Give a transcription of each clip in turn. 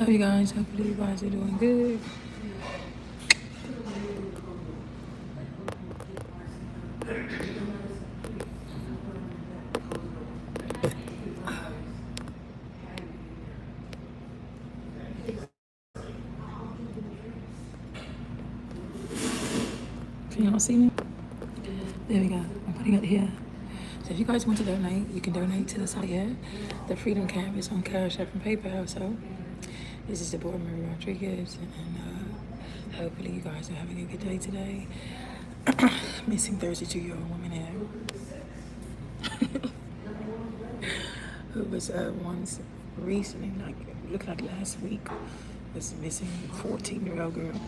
Hello, you guys. Hopefully, you guys are doing good. Can y'all see me? There we go. I'm putting it here. So if you guys want to donate, you can donate to the site here. The Freedom Camp is on Cash App and PayPal. So this is the board, Marie Rodriguez, and hopefully you guys are having a good day today. Missing 32-year-old woman here who was once recently, like looked like last week, was missing 14-year-old girl.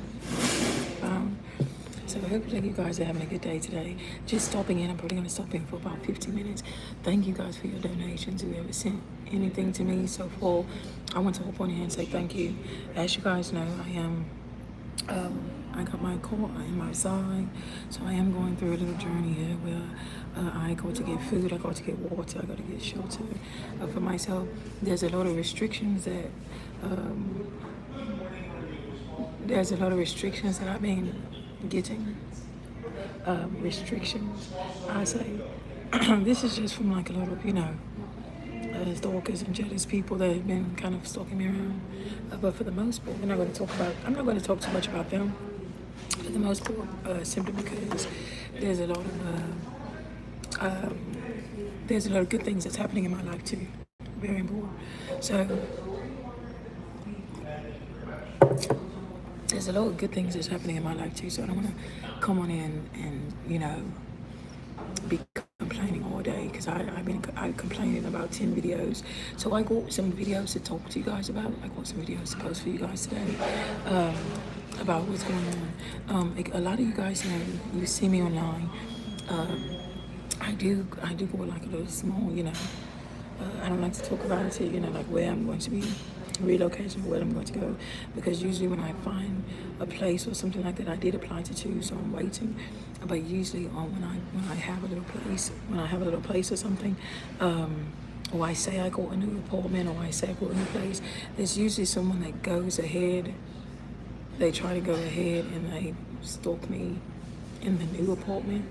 So hopefully you guys are having a good day today. Just stopping in. I'm probably going to stop in for about 15 minutes. Thank you guys for your donations. Whoever sent anything to me so far, I want to hop on here and say thank you. As you guys know, I got my call. I am outside, so I am going through a little journey here where I go to get food, I go to get water, I go to get shelter for myself. There's a lot of restrictions that I've been getting. Restrictions, I say. This is just from like a lot of, stalkers and jealous people that have been kind of stalking me around. But for the most part, I'm not going to talk too much about them. For the most part, simply because there's a lot of good things that's happening in my life too. Very important. So there's a lot of good things that's happening in my life too. So I don't want to come on in and be complaining all day, because I've complaining about 10 videos. So I got some videos to talk to you guys about. I got some videos to post for you guys today about what's going on. A lot of you guys know, you see me online. I do go like a little small, I don't like to talk about it, like where I'm going to be relocation, where I'm going to go, because usually when I find a place or something like that, I did apply to two, so I'm waiting. But usually when I have a little place or something, or I say I got a new apartment, or I say I got a new place, there's usually someone that goes ahead. They try to go ahead and they stalk me in the new apartment.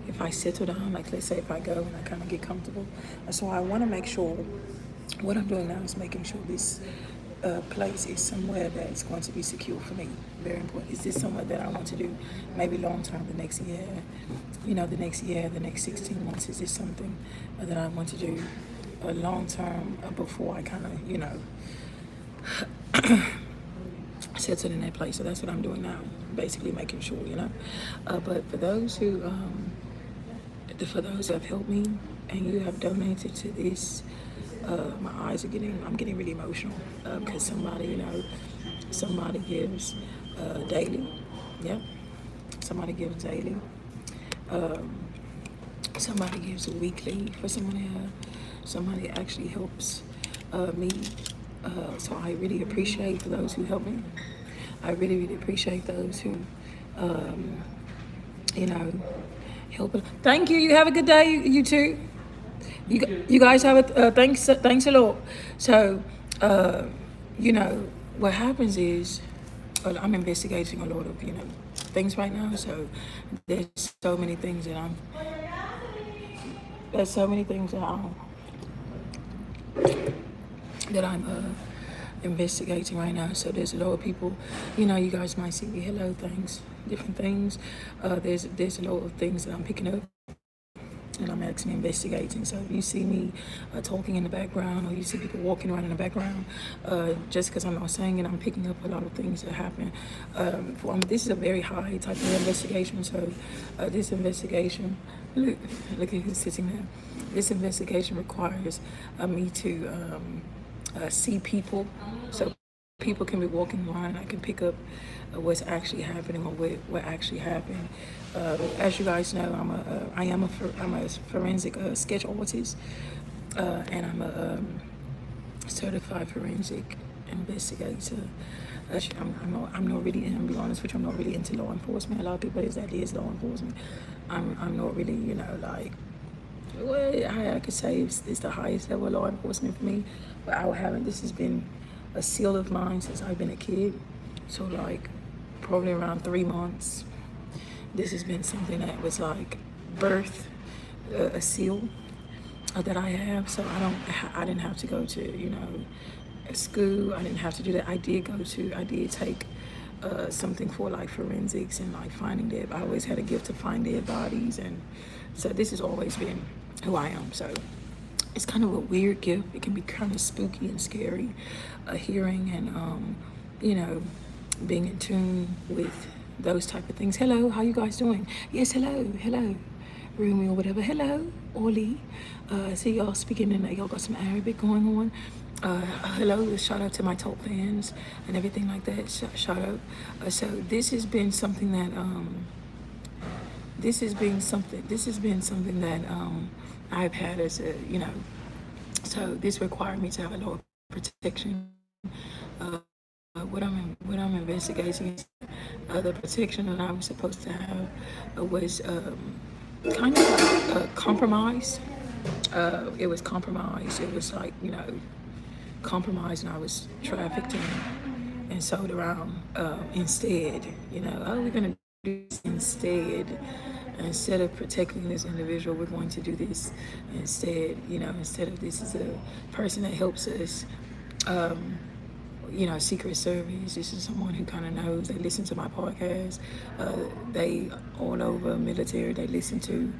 If I settle down, like let's say if I go and I kind of get comfortable. So I want to make sure, what I'm doing now is making sure this place is somewhere that's going to be secure for me. Very important. Is this somewhere that I want to do maybe long term, the next year, the next 16 months? Is this something that I want to do long term before I kind of, settle in that place? So that's what I'm doing now, basically making sure, But for those who have helped me and you have donated to this, I'm getting really emotional, because somebody gives daily. Yep. Somebody gives daily. Somebody gives weekly for someone here. Somebody actually helps me. So I really appreciate for those who help me. I really, really appreciate those who, help. Thank you. You have a good day, you too. You guys have a thanks a lot. So, what happens is, I'm investigating a lot of things right now. So there's so many things that I'm investigating right now. So there's a lot of people, you guys might see me, hello, thanks, different things. There's a lot of things that I'm picking up and I'm actually investigating. So if you see me talking in the background, or you see people walking around in the background, just because I'm not saying it, I'm picking up a lot of things that happen. This is a very high type of investigation. So this investigation, look at who's sitting there. This investigation requires me to see people, so people can be walking around. I can pick up what's actually happening, or what actually happened. As you guys know, I'm a forensic sketch artist, and I'm a certified forensic investigator. I'm not really, and I'll be honest with you, I'm not really into law enforcement. A lot of people is that is law enforcement. I'm not really, well, I could say it's the highest level of law enforcement for me, but this has been a seal of mine since I've been a kid. So like probably around 3 months, this has been something that was like birth, a seal that I have. So I didn't have to go to, you know, school. I didn't have to do that. I did take something for like forensics and like finding dead. I always had a gift to find dead bodies, and so this has always been who I am. So it's kind of a weird gift. It can be kind of spooky and scary, hearing and you know, being in tune with those type of things. Hello, how you guys doing? Yes, hello, Rumi or whatever. Hello, Oli. I see y'all speaking and y'all got some Arabic going on. Hello, shout out to my top fans and everything like that. Shout out. So this has been something that I've had as a, you know. So this required me to have a lot of protection. What I'm investigating is the protection that I was supposed to have was kind of like compromised. It was compromised. It was like, you know, compromised, and I was trafficked and sold around instead. You know, oh, we're gonna do this instead of protecting this individual, we're going to do this instead. You know, instead of this is a person that helps us. You know, Secret Service. This is someone who kind of knows. They listen to my podcast. They all over military. They listen to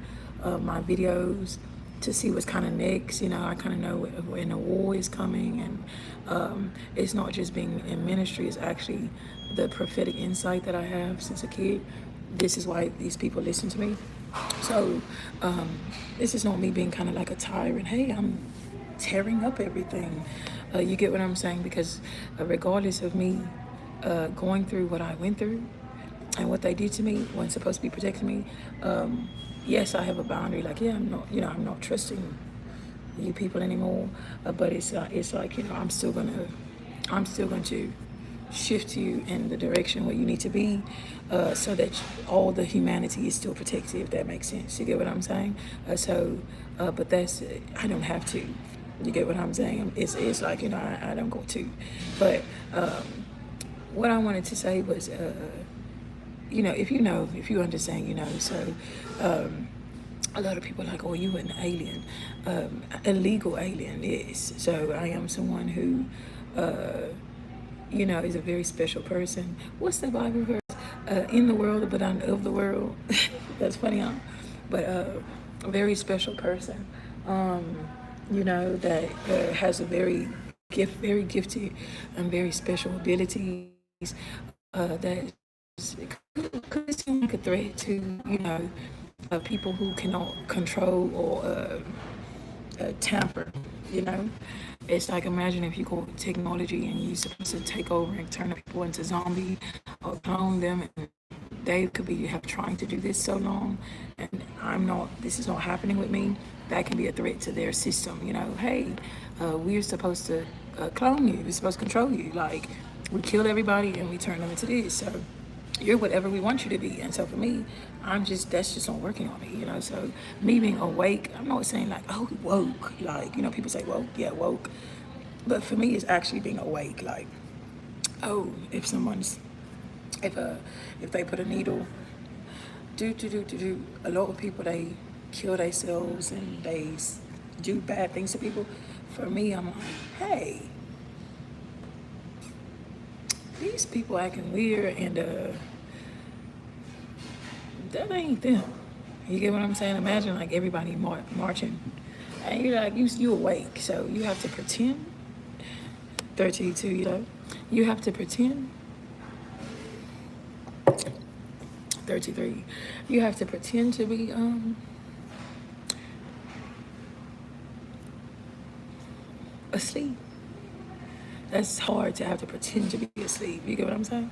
my videos to see what's kind of next. You know, I kind of know when a war is coming, and it's not just being in ministry. It's actually the prophetic insight that I have since a kid. This is why these people listen to me. So this is not me being kind of like a tyrant. Hey, I'm tearing up everything. You get what I'm saying? Because regardless of me going through what I went through and what they did to me when supposed to be protecting me, yes, I have a boundary. Like, yeah, I'm not trusting you people anymore. But it's like, you know, I'm still going to shift you in the direction where you need to be, so that all the humanity is still protected, if that makes sense. You get what I'm saying? But that's, I don't have to. You get what I'm saying? It's like, you know, I don't go to. But what I wanted to say was, you know, if you understand, you know, so a lot of people are like, oh, you an alien, illegal alien. Yes. So I am someone who, you know, is a very special person. What's the Bible verse? In the world, but I'm of the world. That's funny, huh? But a very special person. You know, that has a very gifted and very special abilities, that could seem like a threat to, you know, people who cannot control or tamper, you know. It's like, imagine if you go technology and you're supposed to take over and turn people into zombie or clone them, and they could be trying to do this so long, and this is not happening with me. That can be a threat to their system. You know, hey, we're supposed to clone you. We're supposed to control you. Like, we kill everybody and we turn them into this. So you're whatever we want you to be. And so for me, that's just not working on me, you know. So me being awake, I'm not saying like, oh, woke. Like, you know, people say woke, yeah, woke. But for me, it's actually being awake. Like, oh, if they put a needle, a lot of people, they kill themselves and they do bad things to people. For me, I'm like, hey, these people acting weird, and that ain't them. You get what I'm saying? Imagine like everybody marching, and you're like, you awake, so you have to pretend. 32, you know, you have to pretend. 33, you have to pretend to be asleep. That's hard to have to pretend to be asleep. You get what I'm saying?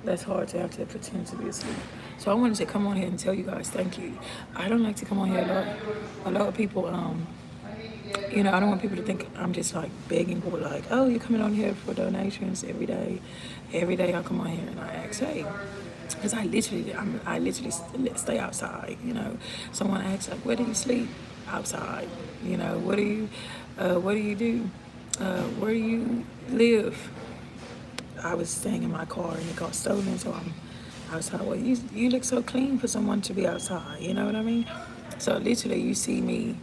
That's hard to have to pretend to be asleep. So I wanted to come on here and tell you guys thank you. I don't like to come on here a lot. A lot of people, you know, I don't want people to think I'm just like begging or like, oh, you're coming on here for donations every day. Every day I come on here and I ask, hey, because I literally stay outside. You know, someone asks like, where do you sleep? Outside. You know, what do you do? Where do you live? I was staying in my car and it got stolen, so I was like, well, you look so clean for someone to be outside, you know what I mean? So literally, you see me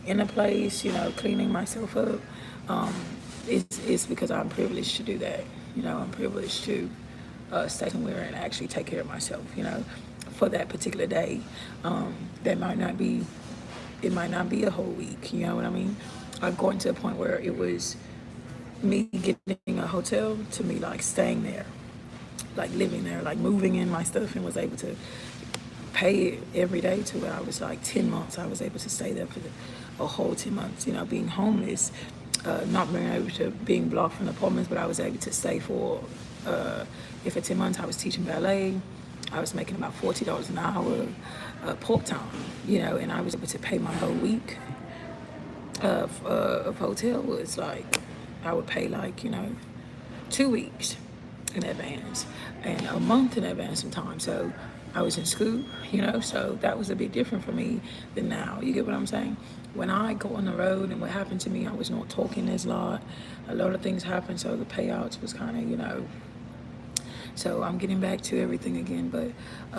in a place, you know, cleaning myself up. Um, it's because I'm privileged to do that. You know, I'm privileged to stay somewhere and actually take care of myself, you know, for that particular day. That might not be, it might not be a whole week, you know what I mean? I've gotten to a point where it was me getting a hotel to me like staying there, like living there, like moving in my stuff and was able to pay it every day to where I was like 10 months. I was able to stay there for a whole 10 months, you know, being homeless, not being able to, being blocked from apartments, but I was able to stay for, for 10 months I was teaching ballet. I was making about $40 an hour, part-time, you know, and I was able to pay my whole week of hotel. Was like, I would pay like, you know, 2 weeks in advance and a month in advance sometimes. So I was in school, you know, so that was a bit different for me than now. You get what I'm saying? When I go on the road and what happened to me, I was not talking as lot. A lot of things happened, so the payouts was kind of, you know, so I'm getting back to everything again. But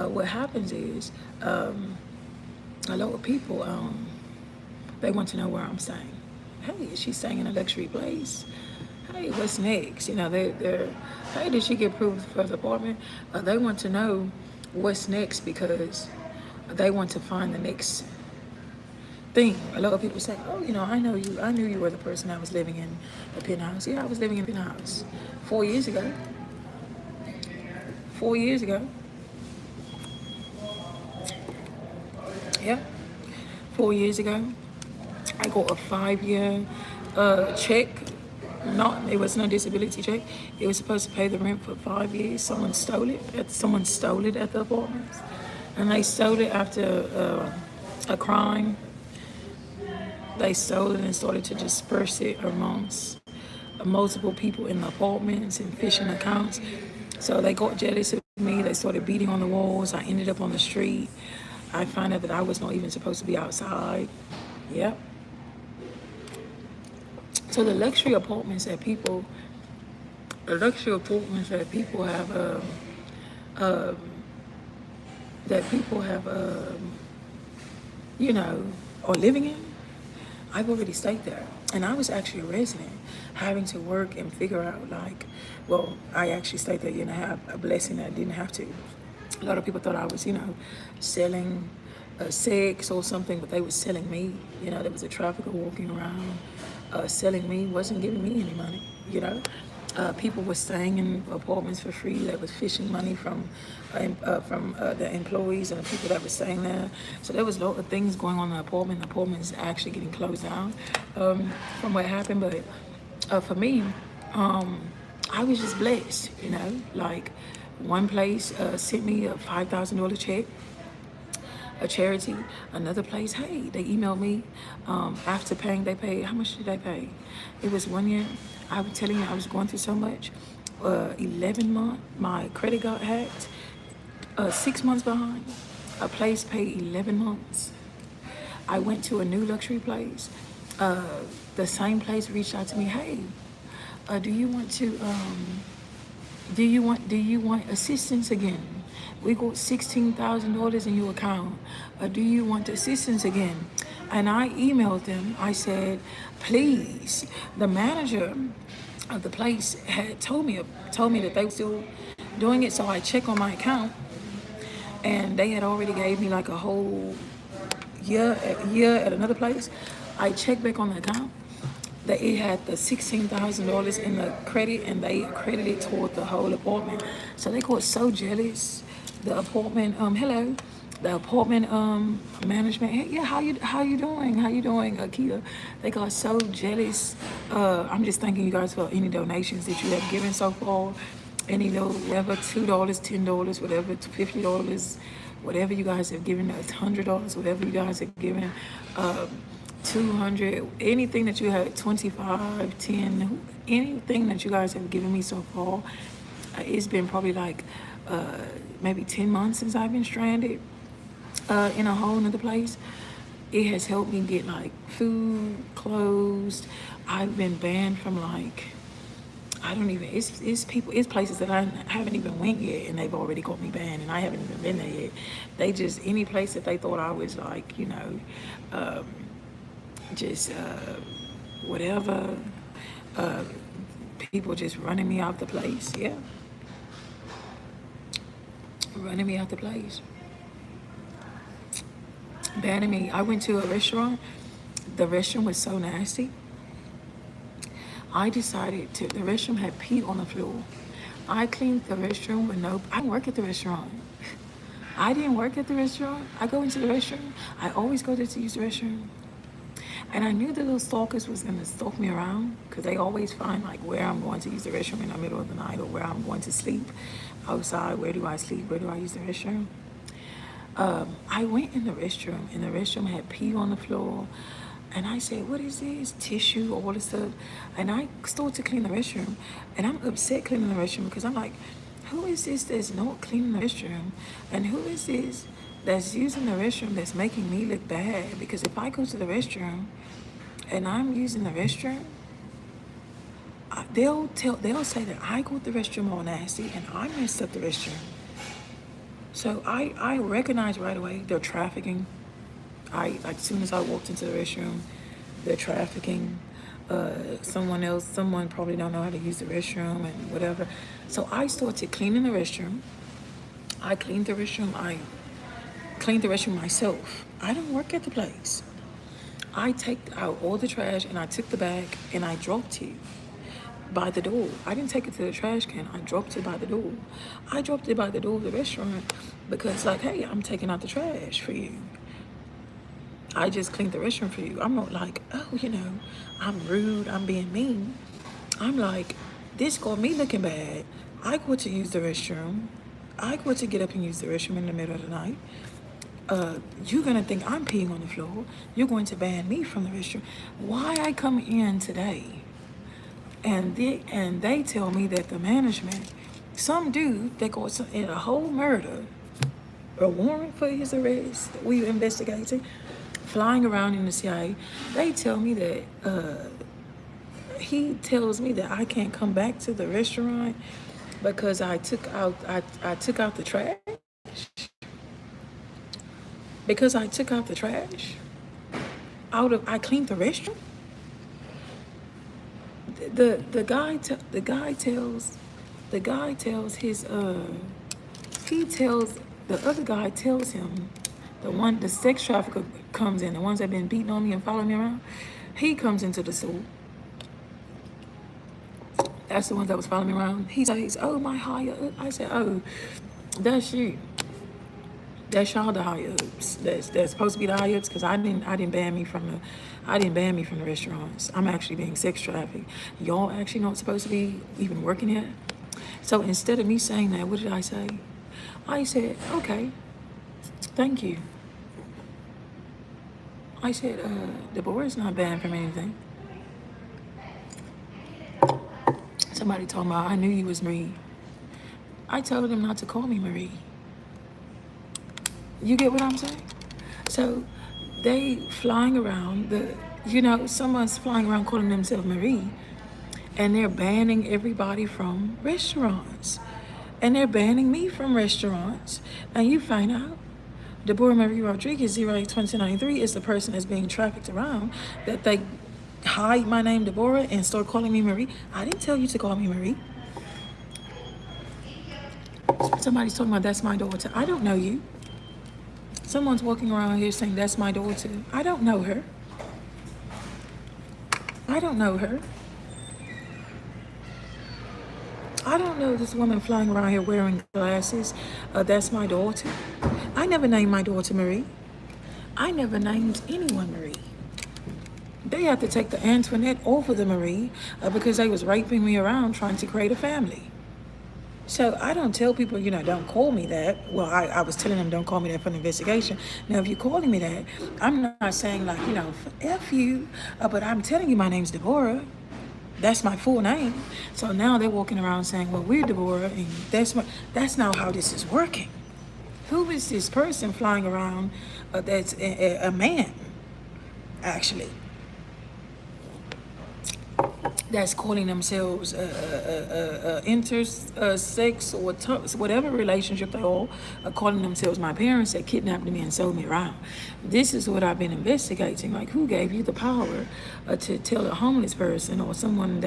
what happens is a lot of people, they want to know where I'm staying. Hey, is she staying in a luxury place? Hey, what's next? You know, they're hey, did she get approved for the apartment? They want to know what's next because they want to find the next thing. A lot of people say, oh, you know, I know you. I knew you were the person that was living in the penthouse. Yeah, I was living in a penthouse 4 years ago. 4 years ago. Yeah, 4 years ago. I got a 5-year check. It was no disability check. It was supposed to pay the rent for 5 years. Someone stole it. Someone stole it at the apartments, and they stole it after a crime. They stole it and started to disperse it amongst multiple people in the apartments and phishing accounts. So they got jealous of me. They started beating on the walls. I ended up on the street. I found out that I was not even supposed to be outside. Yep. So the luxury apartments that people have, you know, are living in, I've already stayed there. And I was actually a resident, having to work and figure out like, well, I actually stayed there a year and a half, a blessing that I didn't have to. A lot of people thought I was, you know, selling sex or something, but they were selling me. You know, there was a trafficker walking around selling me, wasn't giving me any money, you know. People were staying in apartments for free that was fishing money from the employees and the people that were staying there. So there was a lot of things going on in the apartment. The apartment is actually getting closed down from what happened. But for me, I was just blessed, you know. Like one place sent me a $5,000 check, a charity. Another place, hey, they emailed me after paying. They paid, how much did they pay? It was 1 year. I was telling you, I was going through so much. 11 months, my credit got hacked. 6 months behind. A place paid 11 months. I went to a new luxury place. The same place reached out to me, hey, do you want assistance again? We got $16,000 in your account. Do you want assistance again? And I emailed them. I said, please. The manager of the place had told me that they were still doing it. So I checked on my account, and they had already gave me like a whole year at another place. I checked back on the account that it had the $16,000 in the credit, and they credited toward the whole apartment. So they got so jealous. The apartment, hello, the apartment management. Hey, yeah, how you doing? How you doing, Akita? They got so jealous. I'm just thanking you guys for any donations that you have given so far. Any, whatever, $2, $10, whatever, $50, whatever you guys have given, $100, whatever you guys have given. 200, anything that you have, 25, 10, anything that you guys have given me so far. It's been probably like maybe 10 months since I've been stranded in a whole nother place. It has helped me get like food, clothes. I've been banned from like, I don't even, it's people, it's places that I haven't even went yet and they've already got me banned and I haven't even been there yet. They just, any place that they thought I was like, you know, just whatever, uh, people just running me out the place. Yeah, running me out the place, banning me. I went to a restaurant. The restaurant was so nasty. I decided to, the restroom had pee on the floor. I cleaned the restroom with no, I didn't work at the restaurant. I didn't work at the restaurant. I go into the restroom. I always go there to use the restroom. And I knew the little stalkers was gonna stalk me around because they always find like where I'm going to use the restroom in the middle of the night or where I'm going to sleep outside. Where do I sleep? Where do I use the restroom? I went in the restroom and the restroom had pee on the floor. And I said, what is this? Tissue, all this stuff. And I started to clean the restroom. And I'm upset cleaning the restroom because I'm like, who is this that's not cleaning the restroom? And who is this that's using the restroom that's making me look bad? Because if I go to the restroom and I'm using the restroom, they'll say that I go to the restroom all nasty and I messed up the restroom. So I recognize right away they're trafficking. As soon as I walked into the restroom, they're trafficking. Someone probably don't know how to use the restroom and whatever. So I started cleaning the restroom. I cleaned the restroom. I cleaned the restroom myself. I don't work at the place. I take out all the trash and I took the bag and I dropped it by the door. I didn't take it to the trash can. I dropped it by the door. I dropped it by the door of the restaurant because like, hey, I'm taking out the trash for you. I just cleaned the restroom for you. I'm not like, oh, you know, I'm rude, I'm being mean. I'm like, this got me looking bad. I go to use the restroom. I go to get up and use the restroom in the middle of the night. You're gonna think I'm peeing on the floor. You're going to ban me from the restroom. Why I come in today and they tell me that the management, some dude that got in a whole murder, a warrant for his arrest, we investigating, flying around in the CIA, they tell me that he tells me that I can't come back to the restaurant because I took out the trash. Because I took out the trash I cleaned the restroom. The guy tells his the other guy tells him, the sex trafficker comes in, the ones that been beating on me and following me around, he comes into the store. That's the ones that was following me around. He says, oh, my higher up. I said, oh, that's you. That's y'all the higher ups. That's supposed to be the higher ups because I didn't ban me from the restaurants. I'm actually being sex trafficked. Y'all actually not supposed to be even working here. So instead of me saying that, what did I say? I said, okay, thank you. I said, Deborah's not banned from anything. Somebody told me, I knew you was Marie. I told them not to call me Marie. You get what I'm saying? So they flying around, someone's flying around calling themselves Marie, and they're banning everybody from restaurants. And they're banning me from restaurants. And you find out Deborah Marie Rodriguez, 08-2093, is the person that's being trafficked around, that they hide my name, Deborah, and start calling me Marie. I didn't tell you to call me Marie. Somebody's talking about that's my daughter. I don't know you. Someone's walking around here saying that's my daughter. I don't know her. I don't know her. I don't know this woman flying around here wearing glasses. That's my daughter. I never named my daughter Marie. I never named anyone Marie. They had to take the Antoinette over the Marie because they was raping me around trying to create a family. So I don't tell people, don't call me that. Well, I was telling them don't call me that for an investigation. Now, if you're calling me that, I'm not saying like, F you, but I'm telling you my name's Deborah. That's my full name. So now they're walking around saying, well, we're Deborah, and that's not how this is working. Who is this person flying around that's a man? actually, that's calling themselves intersex or whatever relationship they all are calling themselves my parents that kidnapped me and sold me around. This is what I've been investigating. Like, who gave you the power to tell a homeless person or someone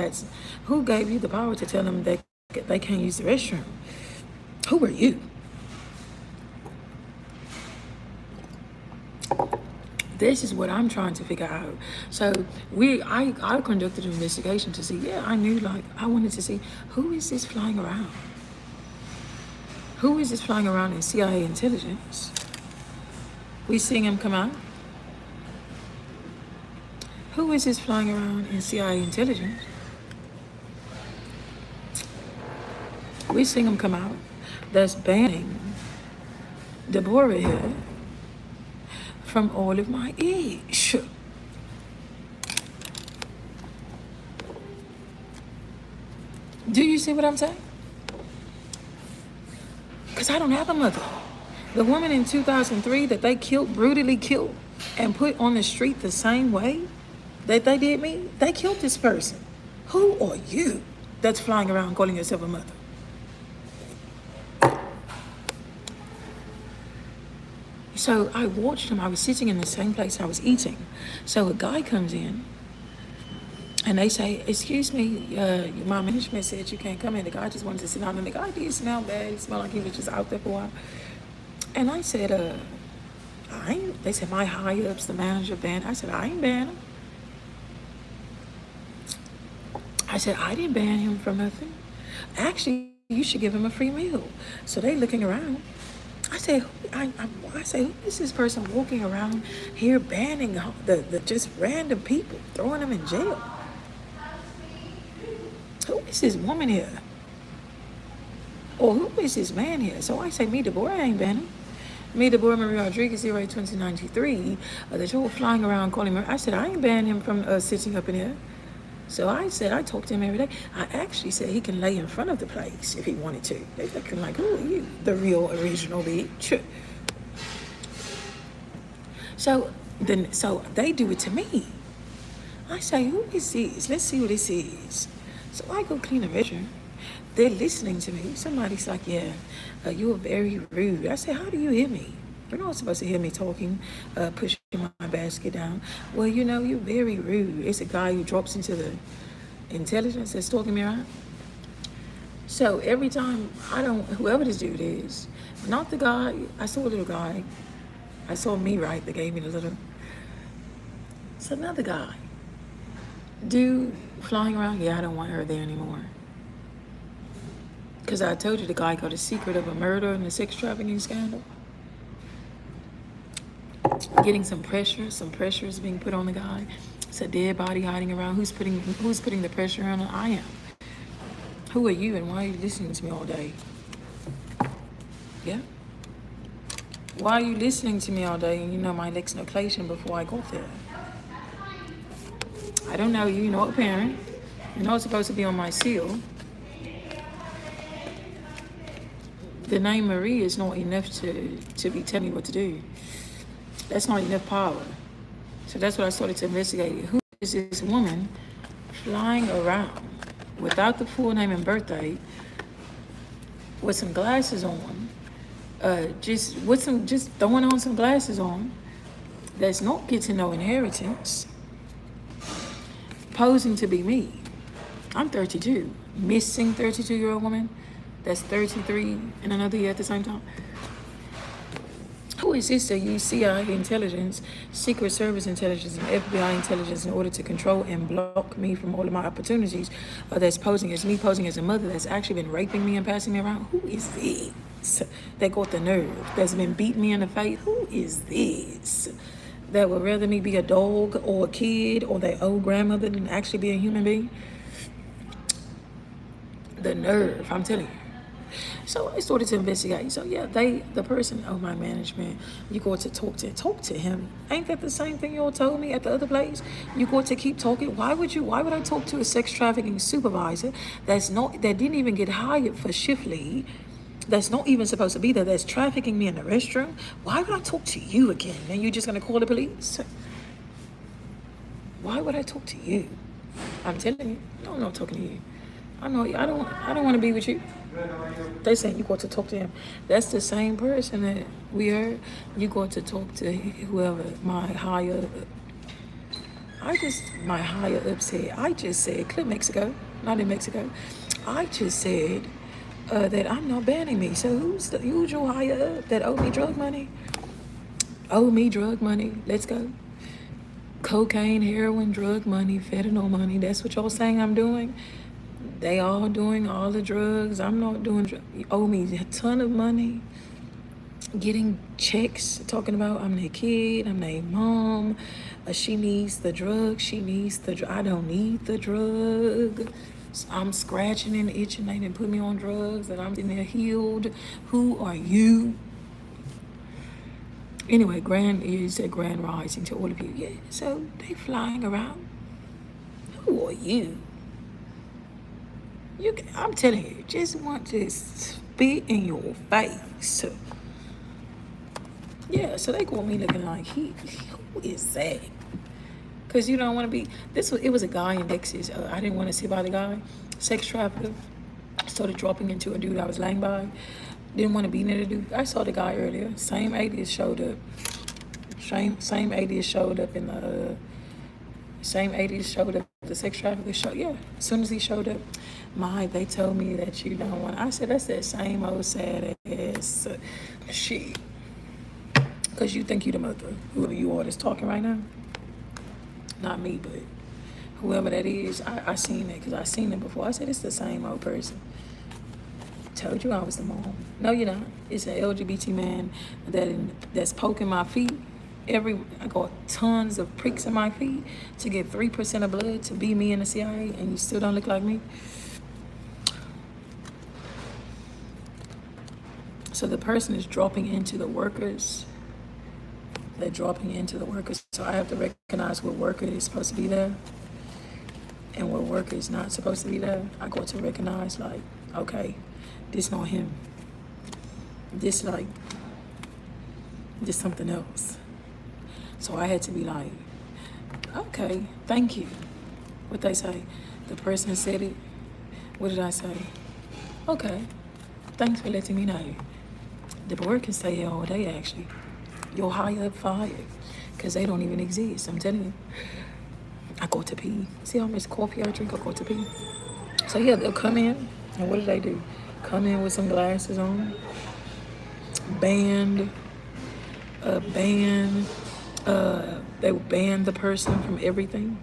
who gave you the power to tell them that they can't use the restroom? Who are you? This is what I'm trying to figure out. So I conducted an investigation to see, I knew, like, I wanted to see, who is this flying around? Who is this flying around in CIA intelligence? We seeing him come out? Who is this flying around in CIA intelligence? We seeing him come out. That's banning Deborah here from all of my age. Do you see what I'm saying? Because I don't have a mother. The woman in 2003 that they brutally killed, and put on the street the same way that they did me, they killed this person. Who are you that's flying around calling yourself a mother? So I watched him. I was sitting in the same place I was eating. So a guy comes in and they say, excuse me, my management said you can't come in. The guy just wanted to sit down, and the guy did smell bad. He smelled like he was just out there for a while. And I said, they said, my high ups, the manager, banned. I said, I ain't ban him. I said, I didn't ban him for nothing. Actually, you should give him a free meal. So they looking around. I say, who is this person walking around here banning the just random people, throwing them in jail? Who is this woman here? Or who is this man here? So I say, me, Deborah, I ain't banning. Me, Deborah Marie Rodriguez, 2093, that you're flying around calling me. I said, I ain't banning him from sitting up in here. So I said, I talk to him every day. I actually said he can lay in front of the place if he wanted to. They looking like, who are you? The real original bitch. So they do it to me. I say, who is this? Let's see who this is. So I go clean the restroom. They're listening to me. Somebody's like, you were very rude. I say, how do you hear me? You're not supposed to hear me talking, pushing my basket down. Well, you're very rude. It's a guy who drops into the intelligence that's talking me around. So every time whoever this dude is, not the guy, I saw a little guy. I saw me, right, that gave me the little. It's another guy. Dude flying around, I don't want her there anymore. Because I told you the guy got a secret of a murder and a sex trafficking scandal. Getting some pressure is being put on the guy. It's a dead body hiding around. Who's putting the pressure on? I am. Who are you, and why are you listening to me all day? Yeah. Why are you listening to me all day, and you know my legislation before I got there? I don't know you. You're not a parent. You're not supposed to be on my seal. The name Marie is not enough to be telling me what to do. That's not enough power. So that's what I started to investigate. Who is this woman flying around without the full name and birthday, with some glasses on, just throwing on some glasses on, that's not getting no inheritance, posing to be me. I'm 32, missing 32-year-old woman that's 33 in another year at the same time. Who is this that use CIA intelligence, Secret Service intelligence, and FBI intelligence in order to control and block me from all of my opportunities? That's posing as me, posing as a mother that's actually been raping me and passing me around? Who is this that got the nerve, that's been beating me in the face? Who is this that would rather me be a dog or a kid or their old grandmother than actually be a human being? The nerve, I'm telling you. So I started to investigate. So the person, my management, you go to talk to him. Ain't that the same thing y'all told me at the other place? You go to keep talking. Why would I talk to a sex trafficking supervisor that didn't even get hired for shift lead, that's not even supposed to be there, that's trafficking me in the restroom? Why would I talk to you again? And you just gonna call the police? Why would I talk to you? I'm telling you, no, I'm not talking to you. I know I don't want to be with you. They saying you got to talk to him. That's the same person that we heard. You got to talk to whoever my higher. My higher up said. I just said, Clip Mexico, not in Mexico. I just said that I'm not banning me. So who's your higher up that owe me drug money? Owe me drug money. Let's go. Cocaine, heroin, drug money, fentanyl money. That's what y'all saying I'm doing. They all doing all the drugs. I'm not doing. You owe me a ton of money. Getting checks, talking about I'm their kid, I'm their mom. She needs the drug. She needs the drug. I don't need the drug. I'm scratching and itching. They didn't put me on drugs, and I'm in there healed. Who are you? Anyway, you said grand rising to all of you. Yeah, so they flying around. Who are you? I'm telling you, just want to spit in your face. Yeah, so they got me looking like, who is that? Because you don't want to be, it was a guy in Texas. I didn't want to sit by the guy. Sex trafficker. Started dropping into a dude I was laying by. Didn't want to be near the dude. I saw the guy earlier. Same atheist showed up. Same atheist showed up in the, the sex trafficker show. Yeah, as soon as he showed up, they told me that you don't want. I said, that's that same old sad ass shit. Because you think you the mother, whoever you are that's talking right now. Not me, but whoever that is, I seen it because I seen it before. I said, it's the same old person. Told you I was the mom. No, you're not. It's an LGBT man that's poking my feet. I got tons of pricks in my feet to get 3% of blood to be me in the CIA, and you still don't look like me. So the person is dropping into the workers. They're dropping into the workers. So I have to recognize what worker is supposed to be there and what worker is not supposed to be there. I got to recognize, like, okay, this not him. This something else. So I had to be like, okay, thank you. What they say? The person said it. What did I say? Okay, thanks for letting me know. The board can stay here all day, actually. Your higher up fired, because they don't even exist. I'm telling you. I go to pee. See how much coffee I drink? I go to pee. So yeah, they'll come in, and what do? Come in with some glasses on. They will ban the person from everything.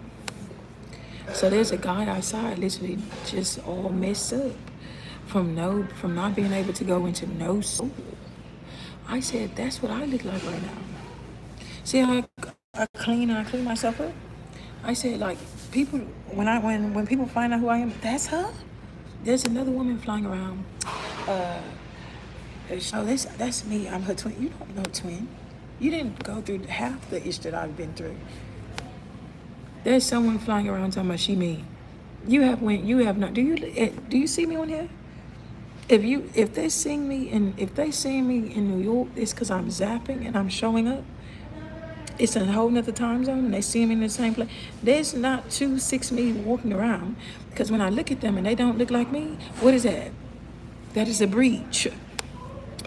So there's a guy outside literally just all messed up from not being able to go into no school. I said, that's what I look like right now. See how I clean myself up? I said, like, people, when people find out who I am, that's her. There's another woman flying around. That's me. I'm her twin. You don't know twin. You didn't go through half the ish that I've been through. There's someone flying around talking about she me. You have not. Do you see me on here? If they see me in New York, it's because I'm zapping and I'm showing up. It's a whole nother time zone, and they see me in the same place. There's not 2-6 me walking around, because when I look at them and they don't look like me, what is that? That is a breach.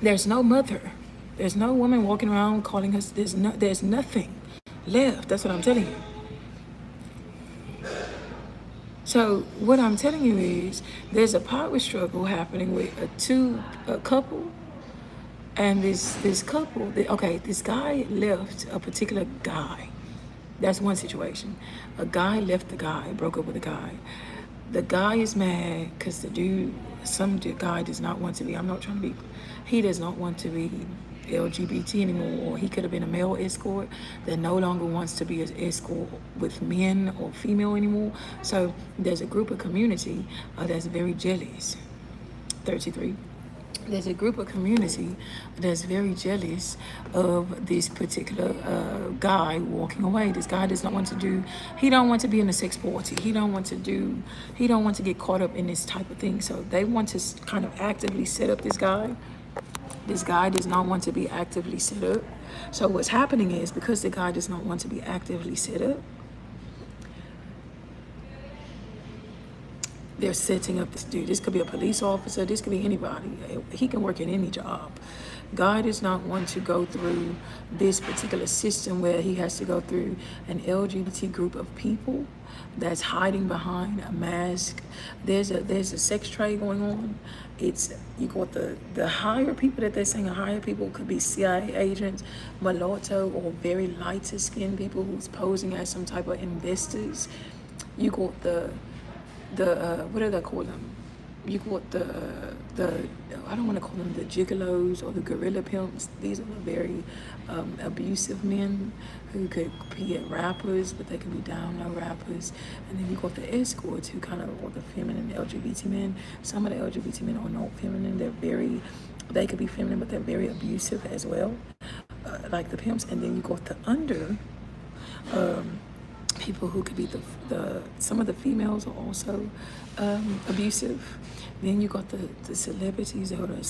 There's no mother. There's no woman walking around calling us. There's nothing left. That's what I'm telling you. So what I'm telling you is there's a power struggle happening with a couple, and this couple. This guy left a particular guy. That's one situation. A guy left the guy, broke up with a guy. The guy is mad because some guy does not want to be. He does not want to be LGBT anymore, or he could have been a male escort that no longer wants to be an escort with men or female anymore. So there's a group of community that's very jealous. 33. There's a group of community that's very jealous of this particular guy walking away. This guy does not want to he don't want to be in a sex party. He don't want to get caught up in this type of thing. So they want to kind of actively set up this guy. This guy does not want to be actively set up. So what's happening is, because the guy does not want to be actively set up, they're setting up this dude. This could be a police officer. This could be anybody. He can work in any job. God is not one to go through this particular system where he has to go through an LGBT group of people that's hiding behind a mask. There's a sex trade going on. It's, you got the higher people that they're saying are higher people could be CIA agents, mulatto, or very lighter skinned people who's posing as some type of investors. You got the what do they call them? You got the I don't want to call them the gigolos or the gorilla pimps. These are the very abusive men who could be rappers, but they can be down low rappers. And then you got the escorts who kind of, or the feminine LGBT men. Some of the LGBT men are not feminine. They could be feminine, but they're very abusive as well, like the pimps. And then you got the under. People who could be some of the females are also abusive. Then you got the celebrities or the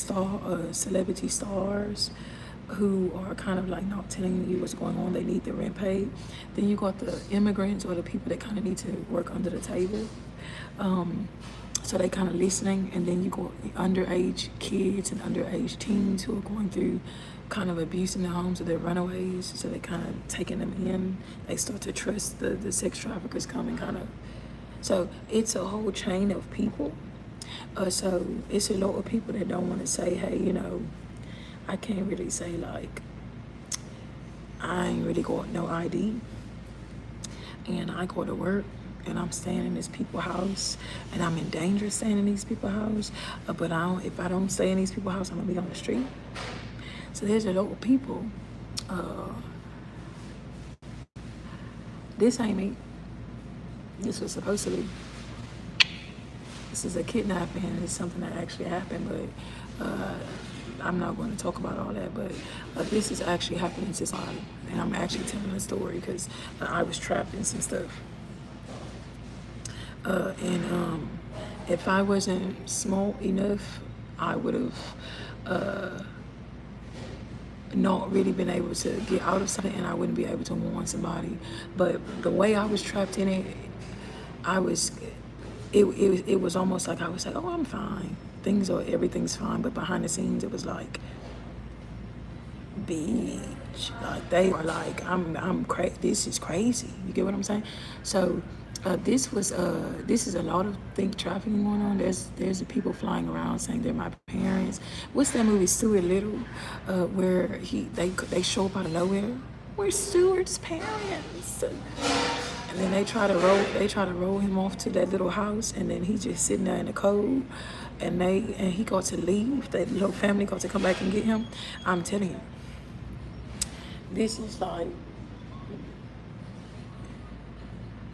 celebrity stars who are kind of like not telling you what's going on. They need their rent paid. Then you got the immigrants or the people that kind of need to work under the table. So they kind of listening. And then you got underage kids and underage teens who are going through kind of abuse in their homes, or they're runaways, so they kind of taking them in. They start to trust the sex traffickers coming kind of. So it's a whole chain of people. So it's a lot of people that don't want to say, hey, you know, I can't really say like, I ain't really got no ID and I go to work and I'm staying in this people's house and I'm in danger staying in these people's house, but if I don't stay in these people's house, I'm gonna be on the street. So there's a lot of people. This ain't me. This was supposed to be. This is a kidnapping. It's something that actually happened, but I'm not going to talk about all that. But this is actually happening in society, and I'm actually telling a story because I was trapped in some stuff. And if I wasn't smart enough, I would have not really been able to get out of something, and I wouldn't be able to warn somebody. But the way I was trapped in it, it was almost like I was like, oh, I'm fine. Everything's fine. But behind the scenes, it was like, bitch, like they were like, I'm crazy. This is crazy. You get what I'm saying? So this is a lot of trafficking going on. There's the people flying around saying they're my parents. What's that movie, Stuart Little, where they show up out of nowhere? We're Stuart's parents. And then they try to roll him off to that little house, and then he's just sitting there in the cold, and he got to leave. That little family got to come back and get him. I'm telling you, this is like,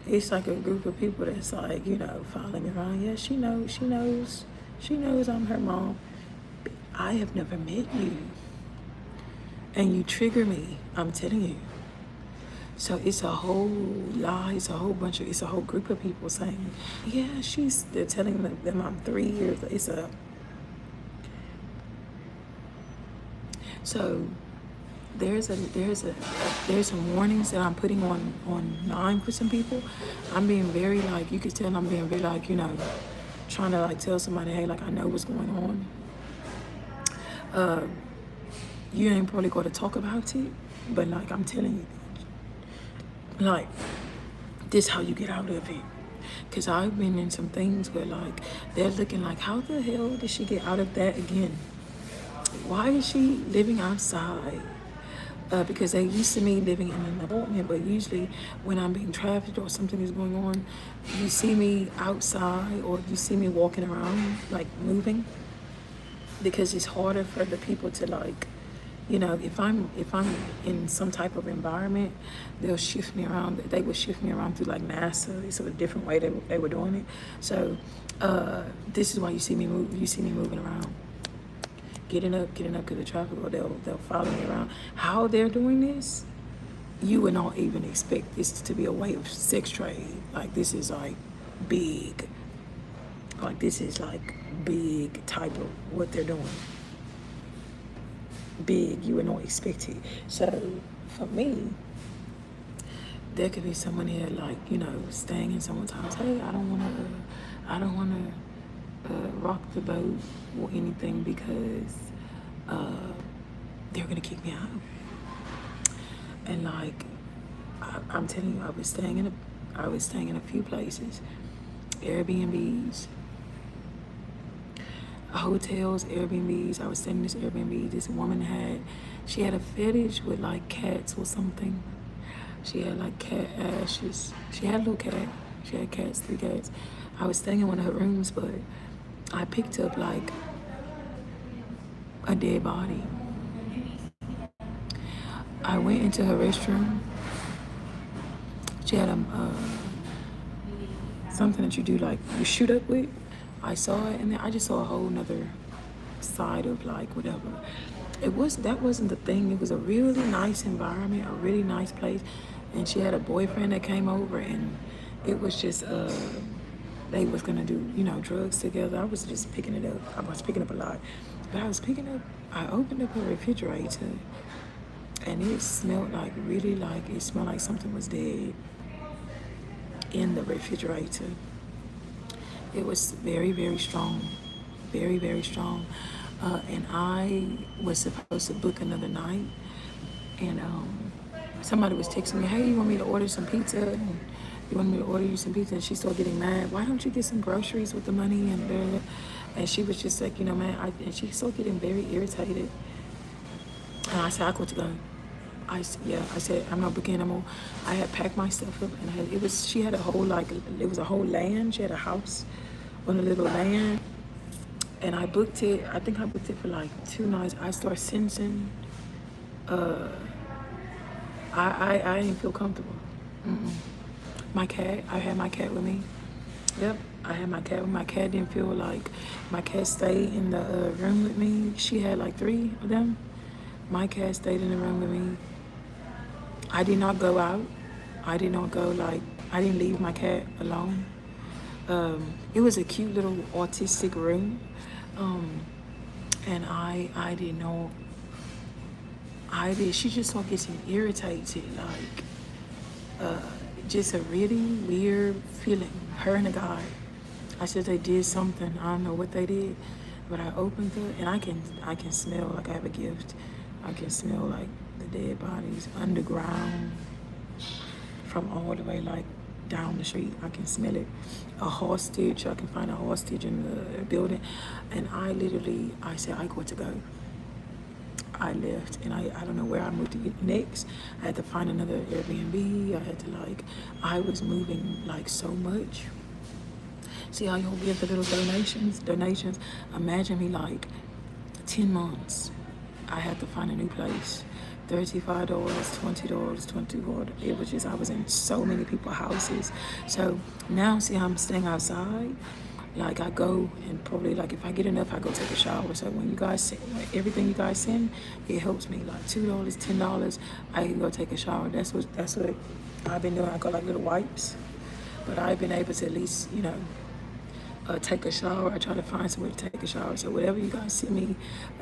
it's like a group of people that's like, you know, following me around. Yeah, she knows I'm her mom. I have never met you, and you trigger me. I'm telling you. So it's a whole lie. It's a whole group of people saying, yeah, they're telling them I'm 3 years. So there's some warnings that I'm putting online for some people. I'm being very like, you could tell I'm being very like, you know, trying to like tell somebody, hey, like I know what's going on. You ain't probably going to talk about it, but like I'm telling you, like this how you get out of it. Because I've been in some things where like they're looking like, how the hell did she get out of that again? Why is she living outside? Because they used to me living in an apartment, but usually when I'm being trafficked or something is going on, you see me outside or you see me walking around, like moving, because it's harder for the people to like, you know, if I'm in some type of environment, they'll shift me around. They would shift me around through like NASA. It's a different way they were doing it. So this is why you see me moving around. Getting up to the traffic, or they'll follow me around. How they're doing this, you would not even expect this to be a way of sex trade. Like this is like big. Like this is like big type of what they're doing. Big, you would not expect it. So for me, there could be someone here like, you know, staying in someone's house. Hey, I don't want I don't want to rock the boat or anything because they're gonna kick me out. And like I'm telling you, I was staying in a few places, Airbnbs, hotels, Airbnbs. I was staying in this Airbnb. This woman she had a fetish with like cats or something. She had like cat ashes. She had a little cat. She had cats, 3 cats. I was staying in one of her rooms, but I picked up like a dead body. I went into her restroom. She had something that you do like you shoot up with. I saw it, and then I just saw a whole nother side of like whatever. That wasn't the thing. It was a really nice environment, a really nice place, and she had a boyfriend that came over, and it was just they was gonna do drugs together. I was just picking it up. I was picking up a lot, but I opened up her refrigerator, and it smelled like it smelled like something was dead in the refrigerator. It was very, very strong, very, very strong. And I was supposed to book another night, and somebody was texting me, "Hey, you want me to order some pizza? And you want me to order you some pizza?" And she started getting mad. "Why don't you get some groceries with the money?" And blah, blah. And she was just like, man. And she started getting very irritated. And I said, "I got to go." I said, "I'm not booking anymore." I had packed my stuff up, and she had a whole it was a whole land. She had a house on a little land, and I booked it. I think I booked it for like 2 nights. I started sensing. I didn't feel comfortable. My cat. I had my cat with me. Yep, I had my cat with me. My cat didn't feel like my cat stayed in the room with me. She had like 3 of them. My cat stayed in the room with me. I did not go out. I did not go I didn't leave my cat alone. It was a cute little autistic room. And I didn't know. She just started getting irritated, just a really weird feeling. Her and the guy. I said they did something. I don't know what they did, but I opened it, and I can smell like I have a gift. I can smell like the dead bodies underground from all the way like down the street. I can smell it. A hostage. I can find a hostage in the building, and I said I got to go. I left, and I don't know where I moved to next. I had to find another Airbnb. I was moving so much. See how y'all give the little donations? Imagine me 10 months. I had to find a new place. $35, $20, $24. It was just, I was in so many people's houses. So now see how I'm staying outside? I go and probably if I get enough, I go take a shower. So when you guys send, everything you guys send, it helps me. $2, $10, I can go take a shower. That's what I've been doing. I got little wipes, but I've been able to at least, take a shower. I try to find somewhere to take a shower. So whatever you guys send me,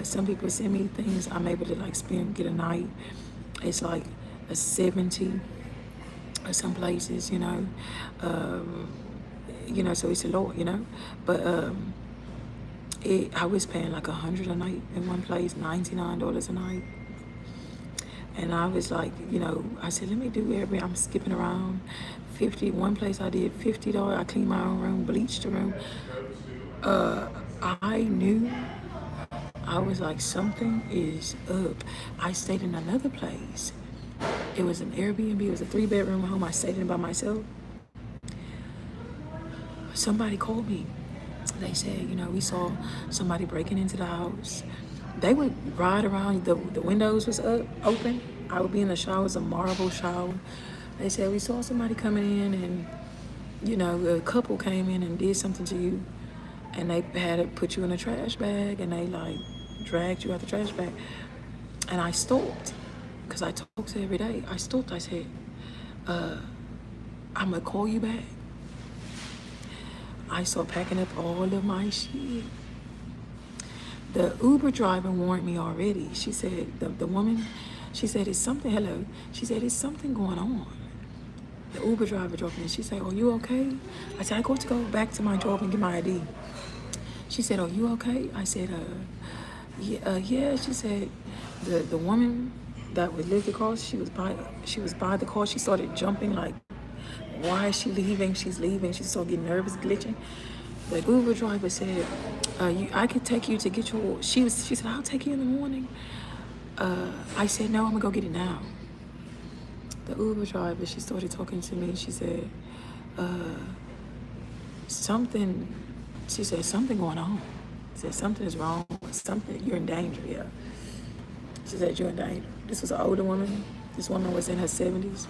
some people send me things, I'm able to get a night. It's a 70 or some places, so it's a lot, but I was paying $100 a night in one place, $99 a night. And I was I said, let me do I'm skipping around. 50, one place I did $50. I cleaned my own room, bleached the room. I knew, I was something is up. I stayed in another place. It was an Airbnb. It was a 3-bedroom home. I stayed in by myself. Somebody called me. They said, we saw somebody breaking into the house. They would ride around. The windows was open. I would be in the shower. It was a marble shower. They said, we saw somebody coming in, and, a couple came in and did something to you. And they had to put you in a trash bag, and they dragged you out the trash bag. And I stopped, because I talk to her every day. I stopped. I said, I'm going to call you back. I started packing up all of my shit. The Uber driver warned me already. She said, the woman, she said, it's something going on. The Uber driver dropped me. She said, "Are you okay?" I said, "I got to go back to my job and get my ID." She said, "Are you okay?" I said, yeah." She said, the woman that was lived across, she was by the car. She started jumping like, why is she leaving? She's leaving. She started getting nervous, glitching. The Uber driver said, I could take you to get your, she said, "I'll take you in the morning." I said, "No, I'm gonna go get it now." The Uber driver, she started talking to me. She said, something, she said, "Something going on." She said, "Something is wrong. Something, you're in danger." Yeah. She said, "You're in danger." This was an older woman. This woman was in her 70s.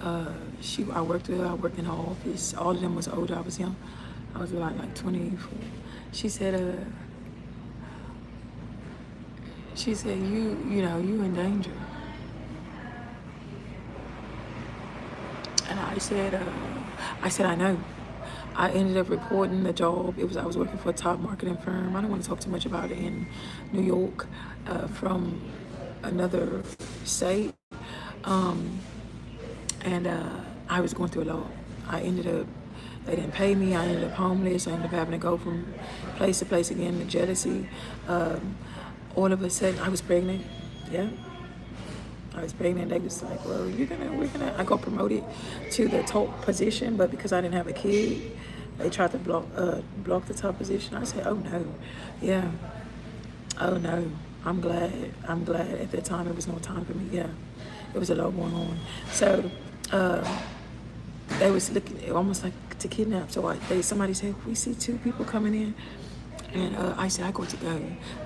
I worked with her. I worked in her office. All of them was older. I was young. I was like 24. She said, you know, you in danger. And I said, "I know." I ended up reporting the job. I was working for a top marketing firm. I don't want to talk too much about it, in New York, from another state. And I was going through a lot. They didn't pay me. I ended up homeless. I ended up having to go from place to place again. The jealousy. All of a sudden, I was pregnant. Yeah. I was pregnant. They was like, "Well, I got promoted to the top position, but because I didn't have a kid, they tried to block the top position." I said, "Oh no, yeah, oh no." I'm glad at that time it was no time for me. Yeah, it was a lot going on. So they was looking almost like to kidnap. So somebody said, "We see two people coming in," and I said, "I got to go."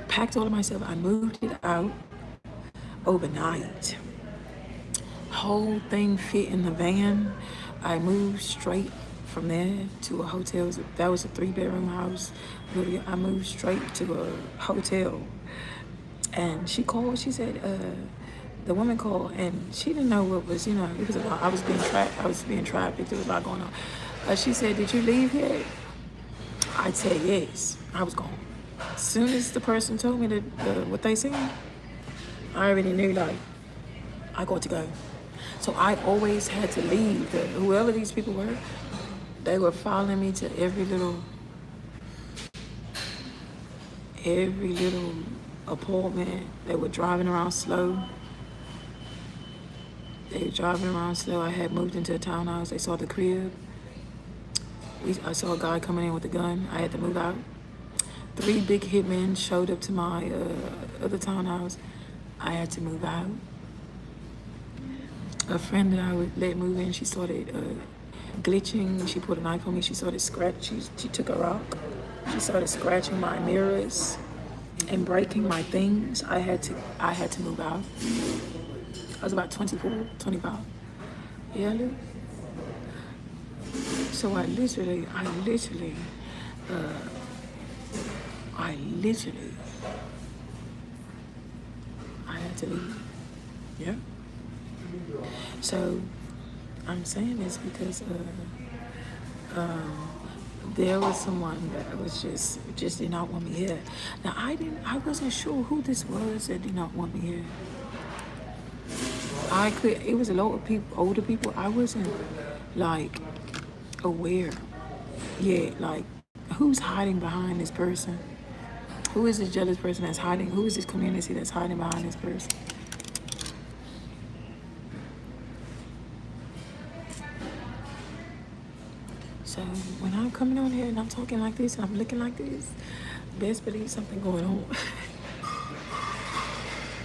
Packed all of my stuff. I moved it out overnight. Whole thing fit in the van. I moved straight from there to a hotel. That was a 3-bedroom house. I moved straight to a hotel. And she called. She said, the woman called, and she didn't know what was, it was a lot. I was being trafficked. There was a lot going on. She said, "Did you leave here?" I said, "Yes." I was gone. As soon as the person told me that what they said, I already knew, like, I got to go. So I always had to leave. Whoever these people were, they were following me to every little apartment. They were driving around slow. I had moved into a townhouse. They saw the crib. I saw a guy coming in with a gun. I had to move out. 3 big hitmen showed up to my other townhouse. I had to move out. A friend that I would let move in, she started glitching. She put a knife on me. She started scratching. She took a rock. She started scratching my mirrors and breaking my things. I had to move out. I was about 24, 25. Yeah, look. So I literally had to leave. Yeah. So I'm saying this because there was someone that was just did not want me here. Now I wasn't sure who this was that did not want me here. It was a lot of people, older people. I wasn't like aware yet, like, who's hiding behind this person? Who is this jealous person that's hiding? Who is this community that's hiding behind this person? So when I'm coming on here and I'm talking like this and I'm looking like this, best believe something going on.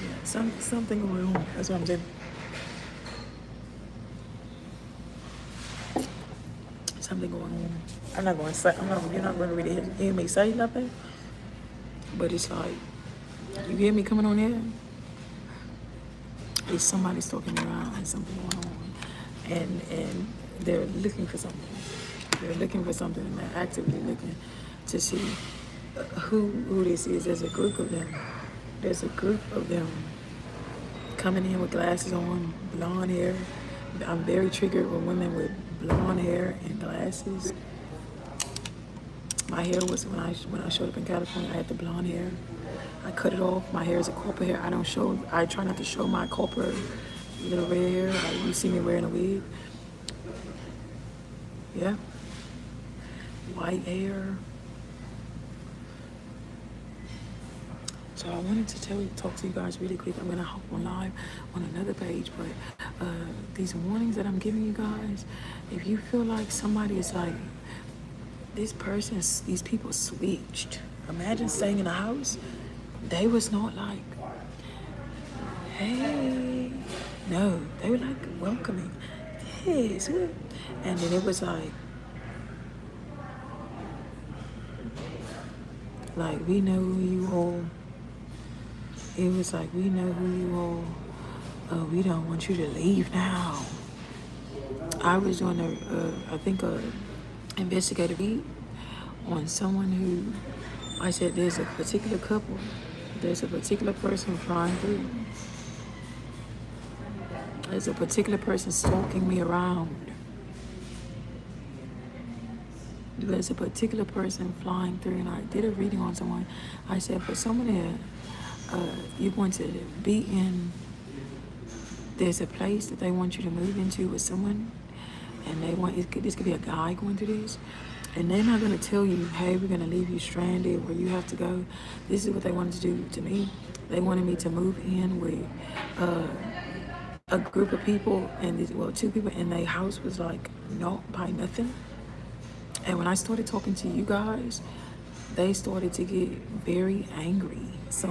Yeah, something going on. That's what I'm saying. Something going on. You're not going to really hear me say nothing. But it's like, you hear me coming on here? It's somebody stalking me around and something going on. And they're looking for something. They're looking for something, and they're actively looking to see who this is. There's a group of them coming in with glasses on, blonde hair. I'm very triggered with women with blonde hair and glasses. My hair was, when I showed up in California, I had the blonde hair. I cut it off. My hair is a corporate hair. I try not to show my corporate little red hair, like you see me wearing a wig. Yeah. White hair. So I wanted to talk to you guys really quick. I'm gonna hop on live on another page, but these warnings that I'm giving you guys, if you feel like somebody is like, these people switched. Imagine staying in a house. They was not like, hey, no, they were like welcoming. Yes, and then it was like we know who you are. It was like, we know who you are. We don't want you to leave now. I was doing I think a investigative read on someone who, I said there's a particular couple, there's a particular person flying through. There's a particular person stalking me around. There's a particular person flying through, and I did a reading on someone. I said, for someone there, you're going to be in, there's a place that they want you to move into with someone, and this could be a guy going through this, and they're not going to tell you, hey, we're going to leave you stranded where you have to go. This is what they wanted to do to me. They wanted me to move in with a group of people, and two people, and their house was like not by nothing. And when I started talking to you guys, they started to get very angry. So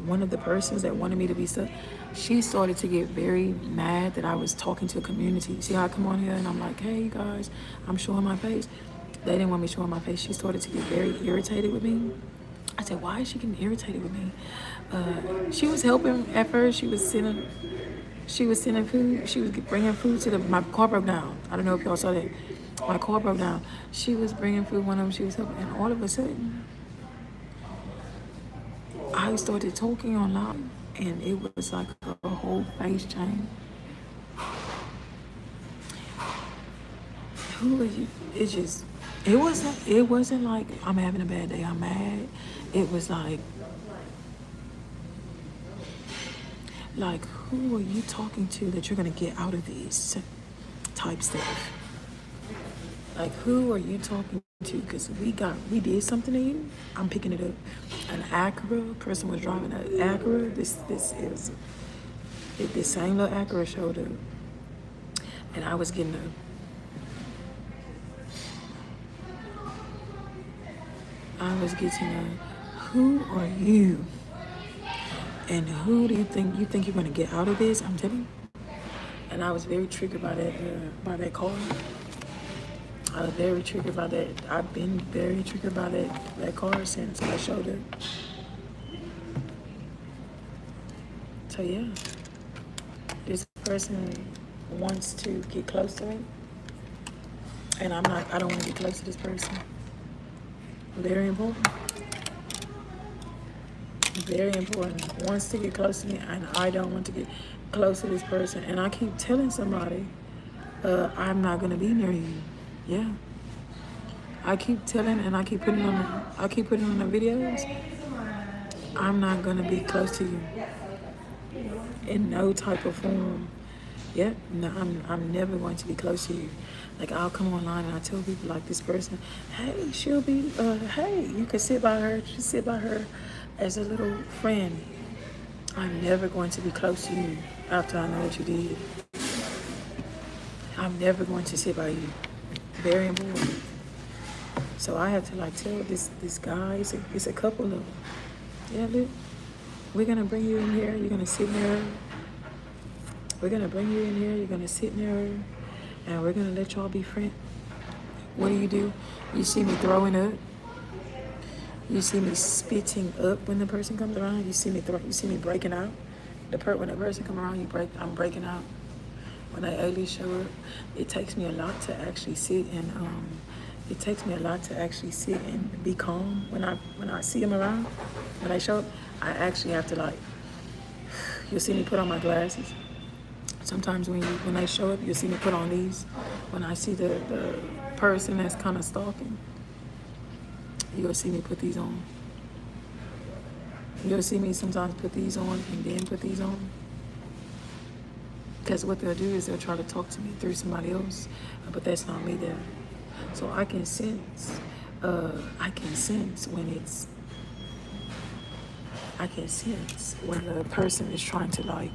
one of the persons that wanted me to be stuck, she started to get very mad that I was talking to a community. See how I come on here and I'm like, hey, you guys, I'm showing my face. They didn't want me showing my face. She started to get very irritated with me. I said, why is she getting irritated with me? She was helping at first. She was sending food. She was bringing food to my car broke down. I don't know if y'all saw that. My car broke down. She was bringing food, one of them she was helping, and all of a sudden, I started talking online, and it was like a whole face change. Who are you? It wasn't like I'm having a bad day, I'm mad. It was like who are you talking to that you're gonna get out of this type stuff? Like, who are you talking to? Because we did something to you. I'm picking it up. An Acura, person was driving an Acura. This same little Acura showed up. And I was getting who are you? And who do you think you're gonna get out of this? I'm telling you. And I was very triggered by that call. I was very triggered by that. I've been very triggered by that car since I showed it. So yeah, this person wants to get close to me, and I don't want to get close to this person. Very important. Very important. Wants to get close to me, and I don't want to get close to this person. And I keep telling somebody, I'm not gonna be near you. Yeah. I keep telling, and I keep putting on the videos. I'm not gonna be close to you in no type of form. Yeah. No, I'm never going to be close to you. Like, I'll come online and I tell people like, this person, hey, she'll be, hey, you can sit by her. Just sit by her as a little friend. I'm never going to be close to you after I know what you did. I'm never going to sit by you. Very important. So I have to tell this guy, it's a couple of them. Yeah, look, we're gonna bring you in here. You're gonna sit there. We're gonna bring you in here. You're gonna sit there, and we're gonna let y'all be friends. What do? You see me throwing up. You see me spitting up when the person comes around. You see me breaking out. When the person comes around, I'm breaking out. When I aliens show up, it takes me a lot to actually sit and be calm when I see them around. When they show up, I actually have to you'll see me put on my glasses. Sometimes when they show up, you'll see me put on these. When I see the person that's kind of stalking, you'll see me put these on. You'll see me sometimes put these on and then put these on. Because what they'll do is they'll try to talk to me through somebody else, but that's not me there. So I can sense when it's, I can sense when the person is trying to like,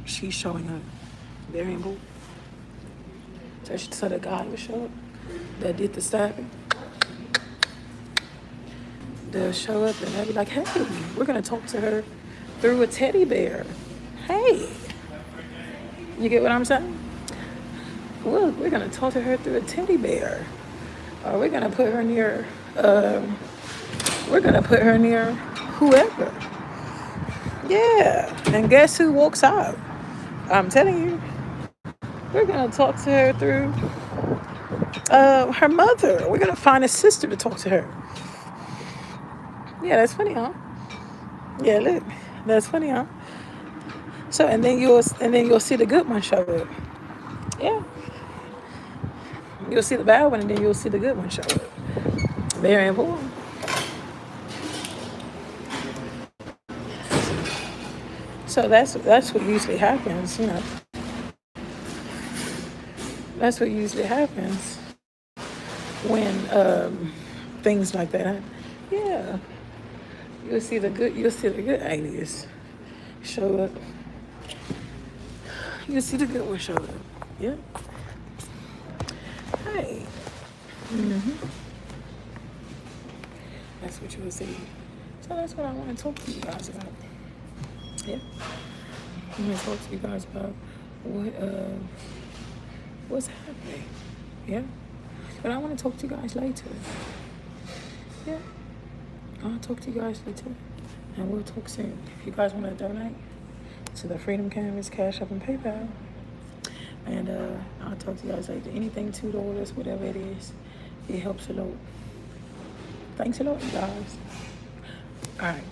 she's showing up very important. So the guy would show up that did the stabbing. They'll show up and they'll be like, hey, we're gonna talk to her through a teddy bear. Hey, you get what I'm saying? Look, we're gonna talk to her through a teddy bear. Or we're gonna put her near, whoever. Yeah, and guess who walks out? I'm telling you, we're gonna talk to her through her mother. We're gonna find a sister to talk to her. Yeah, that's funny, huh? Yeah, look, that's funny, huh? So and then you'll see the good one show up. Yeah, you'll see the bad one, and then you'll see the good one show up. Very important. So that's what usually happens, you know. That's what usually happens when things like that happen. Yeah, you'll see the good alias show up. You'll see the good one show up. Yeah. Hey. That's what you will see. So that's what I want to talk to you guys about. Yeah. I'm going to talk to you guys about what's happening. Yeah. But I want to talk to you guys later. Yeah. I'll talk to you guys later. And we'll talk soon. If you guys want to donate to the Freedom Canvas, Cash App, and PayPal. And I'll talk to you guys later. Anything $2, whatever it is, it helps a lot. Thanks a lot, you guys. All right.